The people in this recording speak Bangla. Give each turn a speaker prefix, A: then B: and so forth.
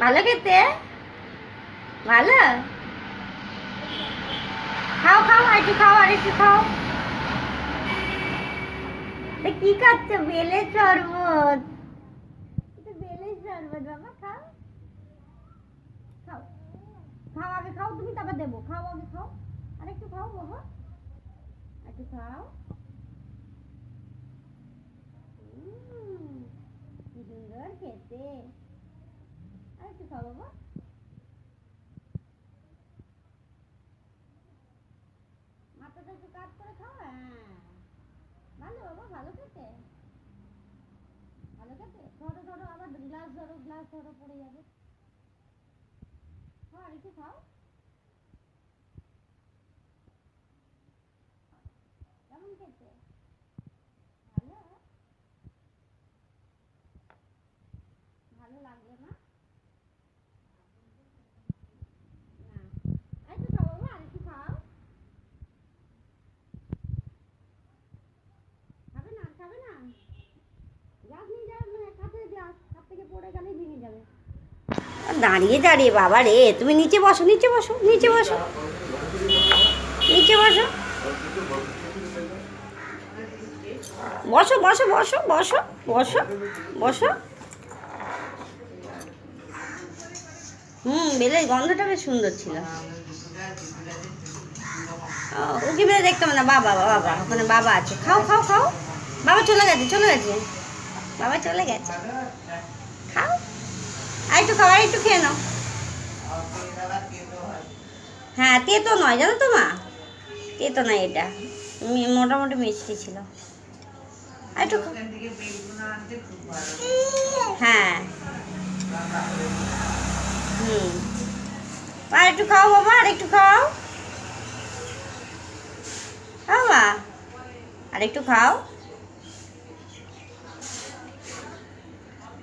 A: ভালো খেতে? ভালো? খাও খাও, আর একটু খাও, আর একটু খাও। কি খাচ্ছ? বেলের শরবত। বেলের শরবত বাবা, খাও খাও খাও, আগে খাও তুমি, তারপর দেবো। খাও আগে, খাও আর একটু খাও বাবা, একটু খাও। কি সুন্দর খেতে। আর একটু খাও বাবা। মাথাটা একটু কাট করে খাও। হ্যাঁ, ভালো বাবা, ভালো খেতে, ভালো খেতে। ধরো ধরো, আবার গ্লাস ধরো, গ্লাস ধরো, পড়ে যাবে। খাও, আর একটু খাও। কেমন খেতে? ভালো? ভালো লাগলো না? না, আরেকটু খাও বাবা, আরেকটু খাও। খাবে না? খাবে না? গ্লাস নিয়ে যাও, কাঠের গ্লাস, হাত থেকে পড়ে গেলেই ভেঙে যাবে। দাঁড়িয়ে দাঁড়িয়ে বাবা রে, তুমি নিচে বসো, নিচে বসো, নিচে বসো, নিচে বসো, বসো বসো বসো বসো বসো বসো। বেলের গন্ধটা বেশ সুন্দর ছিল। উকি বেলে দেখতে হবে না, বাবা বাবা, ওখানে বাবা আছে। খাও খাও খাও। বাবা চলে গেছে, চলে গেছে, বাবা চলে গেছে। খাও, আর একটু খাও, আর একটু খেয়ে নাও। হ্যাঁ, তেতো নয় জানো তো মা, তেতো নয় এটা, মোটামুটি মিষ্টি ছিল। আর একটু হ্যাঁ, আর একটু খাও বাবা, আর একটু খাও বাবা, আর একটু খাও।